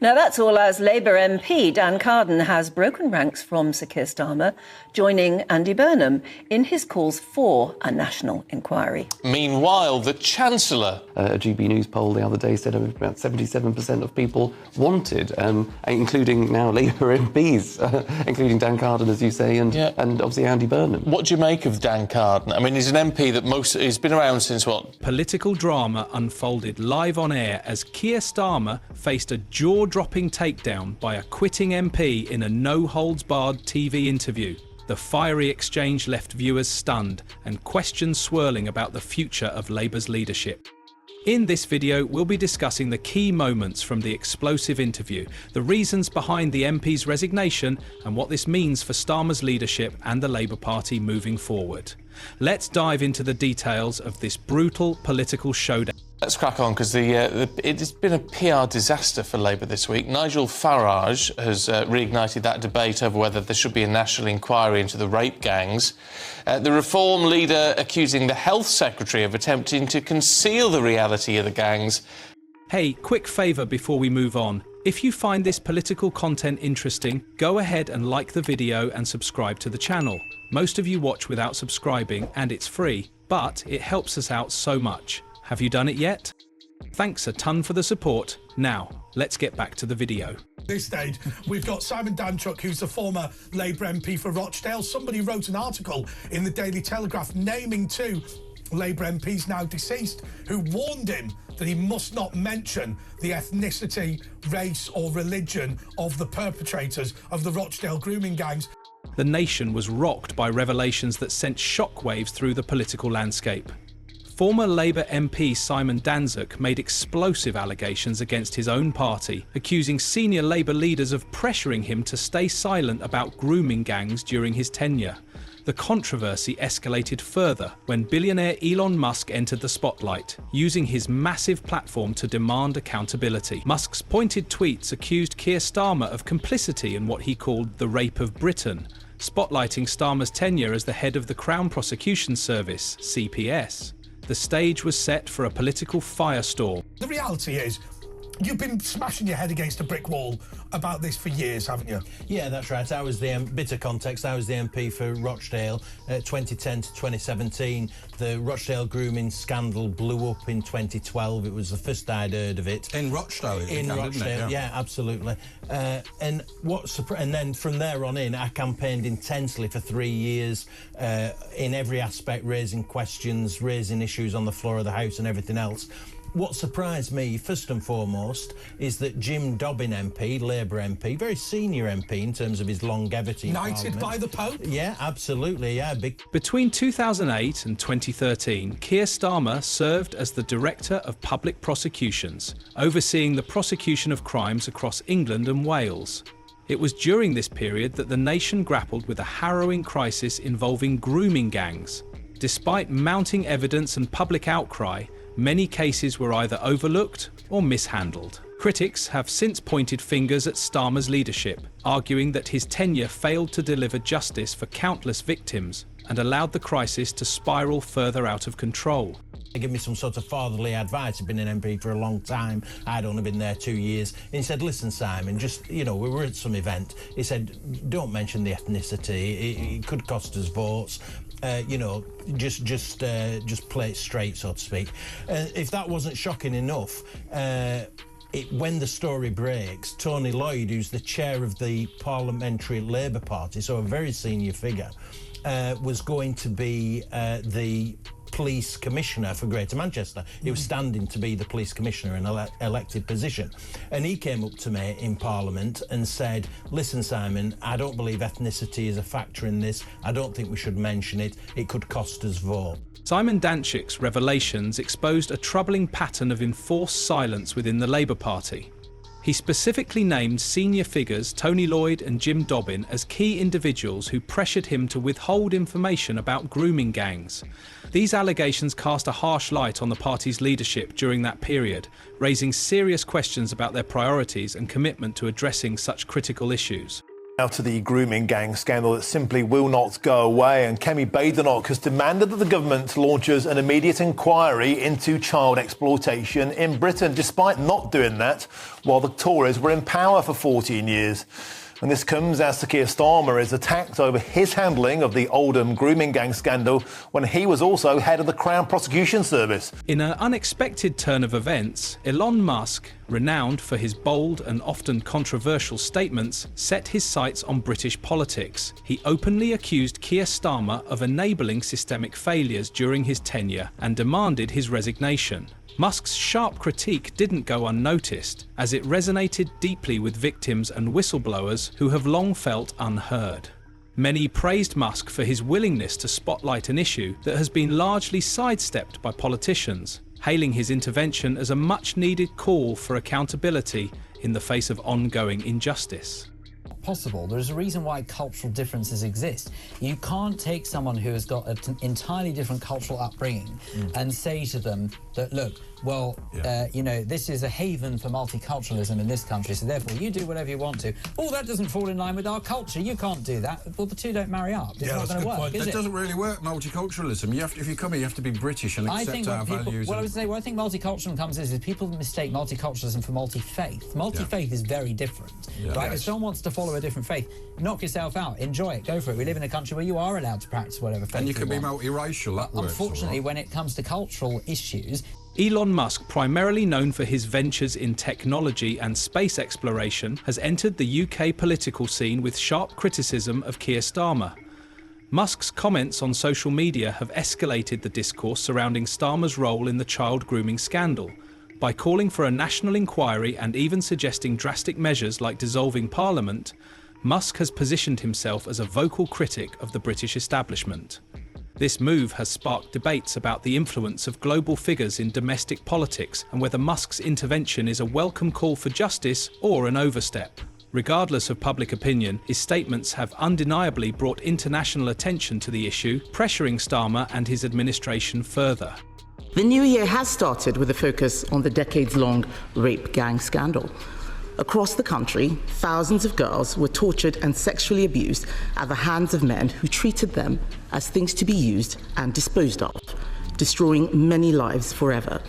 Now, that's all as Labour MP Dan Carden has broken ranks from Sir Keir Starmer, joining Andy Burnham in his calls for a national inquiry. Meanwhile, the Chancellor... A GB News poll the other day said about 77% of people wanted, including now Labour MPs, including Dan Carden, as you say, and obviously Andy Burnham. What do you make of Dan Carden? I mean, he's an MP that he's been around since what? Political drama unfolded live on air as Keir Starmer faced a jaw-dropping takedown by a quitting MP in a no-holds-barred TV interview. The fiery exchange left viewers stunned and questions swirling about the future of Labour's leadership. In this video, we'll be discussing the key moments from the explosive interview, the reasons behind the MP's resignation, and what this means for Starmer's leadership and the Labour Party moving forward. Let's dive into the details of this brutal political showdown. Let's crack on, because it's been a PR disaster for Labour this week. Nigel Farage has reignited that debate over whether there should be a national inquiry into the rape gangs. The Reform leader accusing the Health Secretary of attempting to conceal the reality of the gangs. Hey, quick favour before we move on. If you find this political content interesting, go ahead and like the video and subscribe to the channel. Most of you watch without subscribing and it's free, but it helps us out so much. Have you done it yet? Thanks a ton for the support. Now, let's get back to the video. This stage, we've got Simon Danchuk, who's a former Labour MP for Rochdale. Somebody wrote an article in the Daily Telegraph naming two Labour MPs now deceased who warned him that he must not mention the ethnicity, race or religion of the perpetrators of the Rochdale grooming gangs. The nation was rocked by revelations that sent shockwaves through the political landscape. Former Labour MP Simon Danczuk made explosive allegations against his own party, accusing senior Labour leaders of pressuring him to stay silent about grooming gangs during his tenure. The controversy escalated further when billionaire Elon Musk entered the spotlight, using his massive platform to demand accountability. Musk's pointed tweets accused Keir Starmer of complicity in what he called the rape of Britain, spotlighting Starmer's tenure as the head of the Crown Prosecution Service, CPS. The stage was set for a political firestorm. The reality is, you've been smashing your head against a brick wall about this for years, haven't you? Yeah, that's right. I was the bit of context. I was the MP for Rochdale 2010 to 2017. The Rochdale grooming scandal blew up in 2012. It was the first I'd heard of it. In Rochdale, Rochdale, yeah, absolutely. And then from there on in, I campaigned intensely for 3 years in every aspect, raising questions, raising issues on the floor of the House and everything else. What surprised me, first and foremost, is that Jim Dobbin MP, Labour MP, very senior MP in terms of his longevity in Knighted Parliament. by the Pope? Yeah, absolutely, yeah. Between 2008 and 2013, Keir Starmer served as the Director of Public Prosecutions, overseeing the prosecution of crimes across England and Wales. It was during this period that the nation grappled with a harrowing crisis involving grooming gangs. Despite mounting evidence and public outcry, many cases were either overlooked or mishandled. Critics have since pointed fingers at Starmer's leadership, arguing that his tenure failed to deliver justice for countless victims and allowed the crisis to spiral further out of control. He gave me some sort of fatherly advice. He'd been an MP for a long time. I'd only been there 2 years. And he said, listen, Simon, just, you know, we were at some event. He said, don't mention the ethnicity. It could cost us votes. You know, just play it straight, so to speak. If that wasn't shocking enough, when the story breaks, Tony Lloyd, who's the chair of the Parliamentary Labour Party, so a very senior figure, was going to be the police commissioner for Greater Manchester. He was standing to be the police commissioner in an elected position. And he came up to me in Parliament and said, listen, Simon, I don't believe ethnicity is a factor in this. I don't think we should mention it. It could cost us vote. Simon Danczuk's revelations exposed a troubling pattern of enforced silence within the Labour Party. He specifically named senior figures Tony Lloyd and Jim Dobbin as key individuals who pressured him to withhold information about grooming gangs. These allegations cast a harsh light on the party's leadership during that period, raising serious questions about their priorities and commitment to addressing such critical issues. Now to the grooming gang scandal that simply will not go away, and Kemi Badenoch has demanded that the government launches an immediate inquiry into child exploitation in Britain, despite not doing that while the Tories were in power for 14 years. And this comes as Sir Keir Starmer is attacked over his handling of the Oldham grooming gang scandal when he was also head of the Crown Prosecution Service. In an unexpected turn of events, Elon Musk, renowned for his bold and often controversial statements, set his sights on British politics. He openly accused Keir Starmer of enabling systemic failures during his tenure and demanded his resignation. Musk's sharp critique didn't go unnoticed, as it resonated deeply with victims and whistleblowers who have long felt unheard. Many praised Musk for his willingness to spotlight an issue that has been largely sidestepped by politicians, hailing his intervention as a much-needed call for accountability in the face of ongoing injustice. Possible. There's a reason why cultural differences exist. You can't take someone who has got an entirely different cultural upbringing and say to them that, look, well, you know, this is a haven for multiculturalism in this country, so therefore you do whatever you want to. Oh, that doesn't fall in line with our culture. You can't do that. Well, the two don't marry up. It's not going to work, is it? It doesn't really work, multiculturalism. You have to, if you come here, you have to be British and accept our values. Well, I would say, what I think multiculturalism comes is people mistake multiculturalism for multi-faith. Multi-faith is very different, right? If someone wants to follow a different faith, knock yourself out, enjoy it, go for it. We live in a country where you are allowed to practice whatever faith you want. And you can be multiracial, that works. Unfortunately, when it comes to cultural issues... Elon Musk, primarily known for his ventures in technology and space exploration, has entered the UK political scene with sharp criticism of Keir Starmer. Musk's comments on social media have escalated the discourse surrounding Starmer's role in the child grooming scandal, by calling for a national inquiry and even suggesting drastic measures like dissolving Parliament. Musk has positioned himself as a vocal critic of the British establishment. This move has sparked debates about the influence of global figures in domestic politics and whether Musk's intervention is a welcome call for justice or an overstep. Regardless of public opinion, his statements have undeniably brought international attention to the issue, pressuring Starmer and his administration further. The new year has started with a focus on the decades-long rape gang scandal. Across the country, thousands of girls were tortured and sexually abused at the hands of men who treated them as things to be used and disposed of, destroying many lives forever.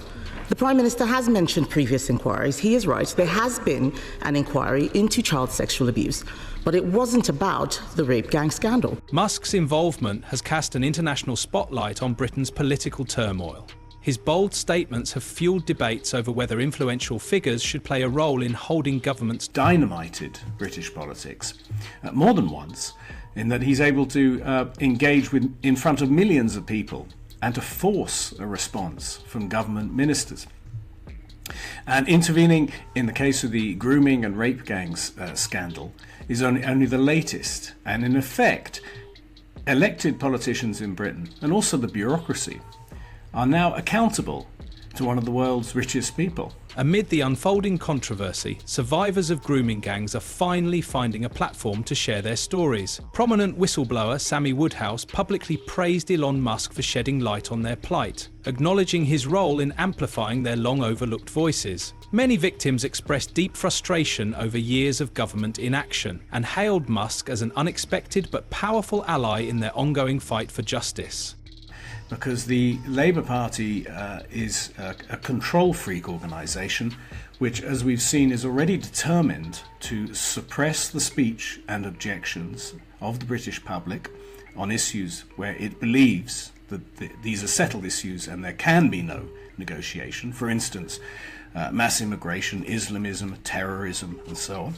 The Prime Minister has mentioned previous inquiries. He is right, there has been an inquiry into child sexual abuse, but it wasn't about the rape gang scandal. Musk's involvement has cast an international spotlight on Britain's political turmoil. His bold statements have fueled debates over whether influential figures should play a role in holding governments. Dynamited British politics more than once, in that he's able to engage in front of millions of people and to force a response from government ministers. And intervening in the case of the grooming and rape gangs scandal is only the latest, and in effect, elected politicians in Britain and also the bureaucracy are now accountable to one of the world's richest people. Amid the unfolding controversy, survivors of grooming gangs are finally finding a platform to share their stories. Prominent whistleblower Sammy Woodhouse publicly praised Elon Musk for shedding light on their plight, acknowledging his role in amplifying their long-overlooked voices. Many victims expressed deep frustration over years of government inaction and hailed Musk as an unexpected but powerful ally in their ongoing fight for justice. Because the Labour Party is a control freak organisation which, as we've seen, is already determined to suppress the speech and objections of the British public on issues where it believes that these are settled issues and there can be no negotiation. For instance, mass immigration, Islamism, terrorism and so on.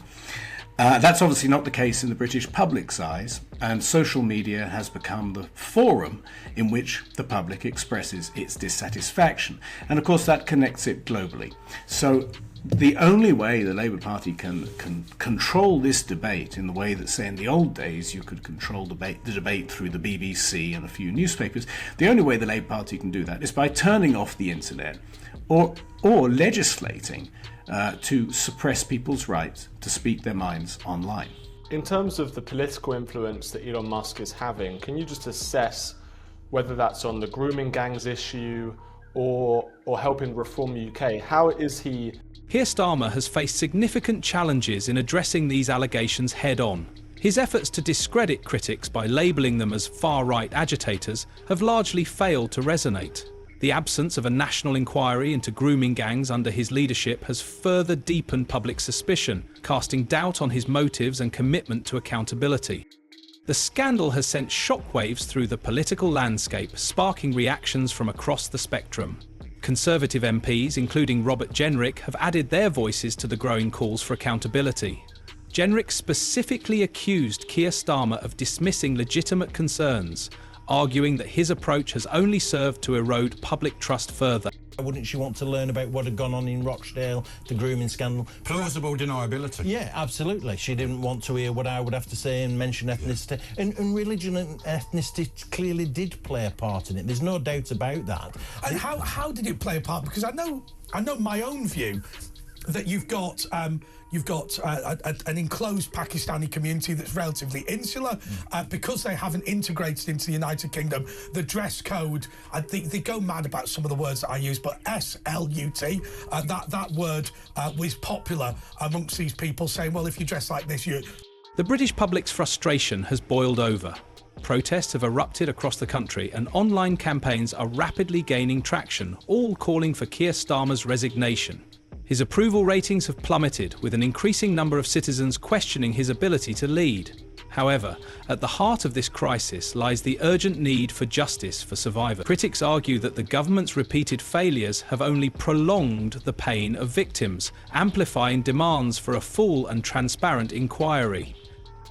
That's obviously not the case in the British public's eyes, and social media has become the forum in which the public expresses its dissatisfaction. And of course that connects it globally. So the only way the Labour Party can control this debate in the way that, say, in the old days you could control the debate through the BBC and a few newspapers, the only way the Labour Party can do that is by turning off the internet or legislating to suppress people's rights to speak their minds online. In terms of the political influence that Elon Musk is having, can you just assess whether that's on the grooming gangs issue or helping reform the UK? How is he... Keir Starmer has faced significant challenges in addressing these allegations head-on. His efforts to discredit critics by labelling them as far-right agitators have largely failed to resonate. The absence of a national inquiry into grooming gangs under his leadership has further deepened public suspicion, casting doubt on his motives and commitment to accountability. The scandal has sent shockwaves through the political landscape, sparking reactions from across the spectrum. Conservative MPs, including Robert Jenrick, have added their voices to the growing calls for accountability. Jenrick specifically accused Keir Starmer of dismissing legitimate concerns, arguing that his approach has only served to erode public trust further. Wouldn't she want to learn about what had gone on in Rochdale, the grooming scandal? Plausible deniability. Yeah, absolutely. She didn't want to hear what I would have to say and mention ethnicity. And religion and ethnicity clearly did play a part in it. There's no doubt about that. And how did it play a part? Because I know my own view that you've got an enclosed Pakistani community that's relatively insular because they haven't integrated into the United Kingdom. The dress code, they go mad about some of the words that I use, but SLUT, that word was popular amongst these people, saying, well, if you dress like this, you... The British public's frustration has boiled over. Protests have erupted across the country and online campaigns are rapidly gaining traction, all calling for Keir Starmer's resignation. His approval ratings have plummeted, with an increasing number of citizens questioning his ability to lead. However, at the heart of this crisis lies the urgent need for justice for survivors. Critics argue that the government's repeated failures have only prolonged the pain of victims, amplifying demands for a full and transparent inquiry.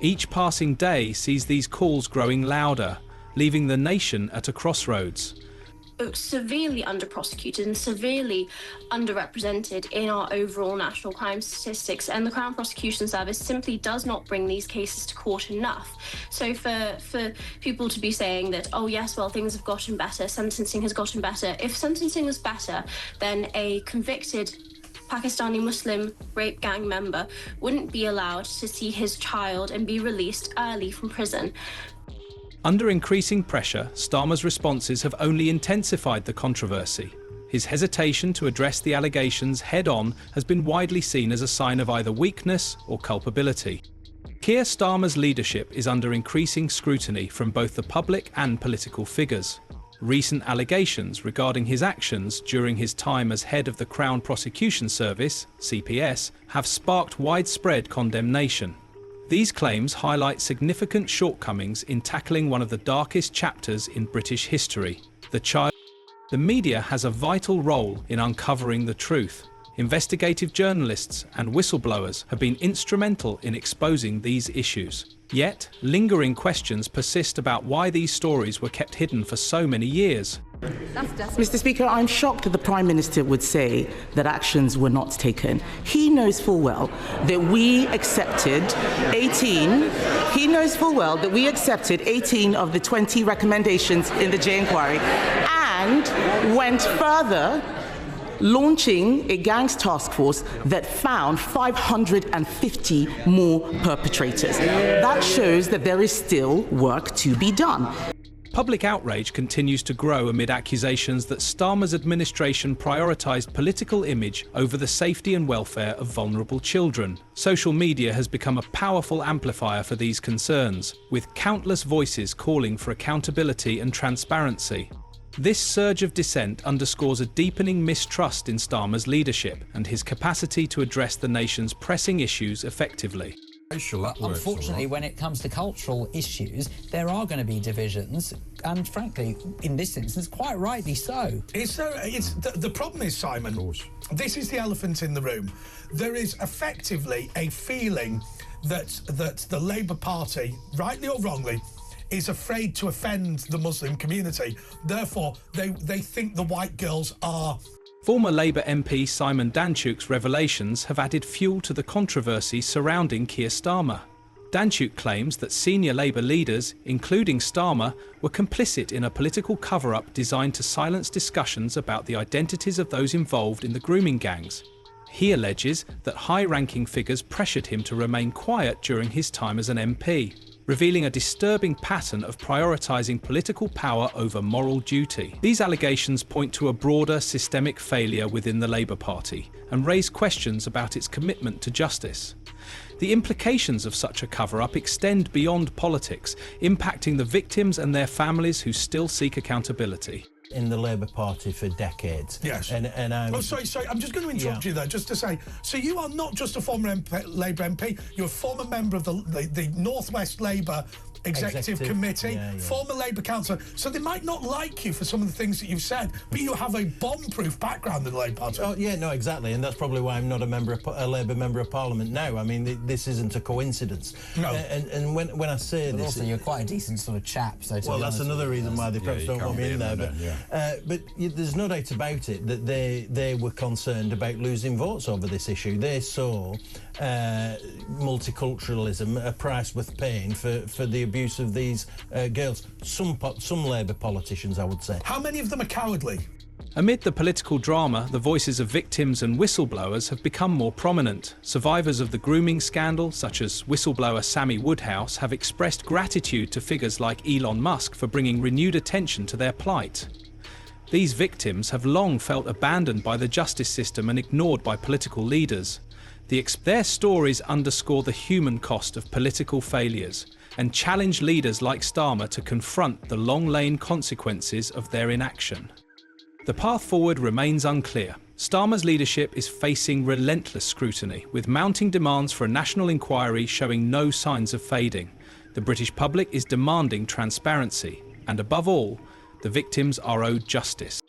Each passing day sees these calls growing louder, leaving the nation at a crossroads. Severely under-prosecuted and severely underrepresented in our overall national crime statistics, and the Crown Prosecution Service simply does not bring these cases to court enough. So for people to be saying that, oh yes, well, things have gotten better, sentencing has gotten better. If sentencing was better, then a convicted Pakistani Muslim rape gang member wouldn't be allowed to see his child and be released early from prison. Under increasing pressure, Starmer's responses have only intensified the controversy. His hesitation to address the allegations head-on has been widely seen as a sign of either weakness or culpability. Keir Starmer's leadership is under increasing scrutiny from both the public and political figures. Recent allegations regarding his actions during his time as head of the Crown Prosecution Service, CPS, have sparked widespread condemnation. These claims highlight significant shortcomings in tackling one of the darkest chapters in British history, the child. The media has a vital role in uncovering the truth. Investigative journalists and whistleblowers have been instrumental in exposing these issues. Yet, lingering questions persist about why these stories were kept hidden for so many years. Mr. Speaker, I'm shocked that the Prime Minister would say that actions were not taken. He knows full well that we accepted 18. He knows full well that we accepted 18 of the 20 recommendations in the J inquiry and went further, launching a gangs task force that found 550 more perpetrators. That shows that there is still work to be done. Public outrage continues to grow amid accusations that Starmer's administration prioritised political image over the safety and welfare of vulnerable children. Social media has become a powerful amplifier for these concerns, with countless voices calling for accountability and transparency. This surge of dissent underscores a deepening mistrust in Starmer's leadership and his capacity to address the nation's pressing issues effectively. Unfortunately, when it comes to cultural issues, there are going to be divisions, and frankly, in this instance, quite rightly so. The problem is, Simon, this is the elephant in the room. There is effectively a feeling that the Labour Party, rightly or wrongly, is afraid to offend the Muslim community. Therefore, they think the white girls are... Former Labour MP Simon Danczuk's revelations have added fuel to the controversy surrounding Keir Starmer. Danczuk claims that senior Labour leaders, including Starmer, were complicit in a political cover-up designed to silence discussions about the identities of those involved in the grooming gangs. He alleges that high-ranking figures pressured him to remain quiet during his time as an MP, revealing a disturbing pattern of prioritising political power over moral duty. These allegations point to a broader systemic failure within the Labour Party and raise questions about its commitment to justice. The implications of such a cover-up extend beyond politics, impacting the victims and their families who still seek accountability. In the Labour Party for decades. Yes. And I'm... Oh, sorry, I'm just going to interrupt you there, just to say, so you are not just a former Labour MP, you're a former member of the North West Labour Executive Committee, former Labour councillor, so they might not like you for some of the things that you've said, but you have a bomb-proof background in the Labour Party. Oh, yeah, no, exactly, and that's probably why I'm not a Labour Member of Parliament now. I mean, this isn't a coincidence. No. And when I say but this... also, you're quite a decent sort of chap, so... Well, that's another reason why they perhaps don't want me in there, but there's no doubt about it that they were concerned about losing votes over this issue. They saw multiculturalism a price worth paying for the abuse of these girls. Some Labour politicians, I would say. How many of them are cowardly? Amid the political drama, the voices of victims and whistleblowers have become more prominent. Survivors of the grooming scandal, such as whistleblower Sammy Woodhouse, have expressed gratitude to figures like Elon Musk for bringing renewed attention to their plight. These victims have long felt abandoned by the justice system and ignored by political leaders. Their stories underscore the human cost of political failures and challenge leaders like Starmer to confront the long-lane consequences of their inaction. The path forward remains unclear. Starmer's leadership is facing relentless scrutiny, with mounting demands for a national inquiry showing no signs of fading. The British public is demanding transparency, and above all, the victims are owed justice.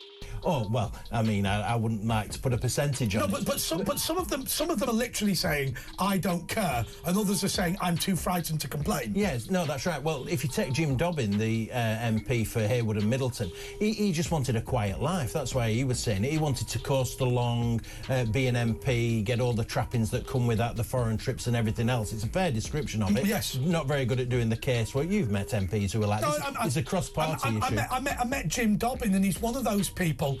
Oh, well, I mean, I wouldn't like to put a percentage on it. But some of them are literally saying, I don't care, and others are saying, I'm too frightened to complain. Yes, no, that's right. Well, if you take Jim Dobbin, the MP for Haywood and Middleton, he just wanted a quiet life. That's why he was saying it. He wanted to coast along, be an MP, get all the trappings that come with that, the foreign trips and everything else. It's a fair description of it. Yes. Not very good at doing the casework. You've met MPs who are like, it's a cross-party issue. I met Jim Dobbin, and he's one of those people.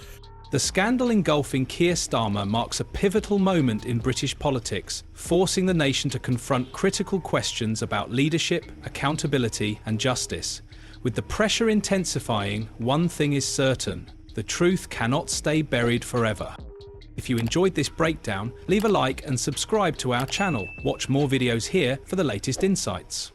The scandal engulfing Keir Starmer marks a pivotal moment in British politics, forcing the nation to confront critical questions about leadership, accountability and justice. With the pressure intensifying, one thing is certain: the truth cannot stay buried forever. If you enjoyed this breakdown, leave a like and subscribe to our channel. Watch more videos here for the latest insights.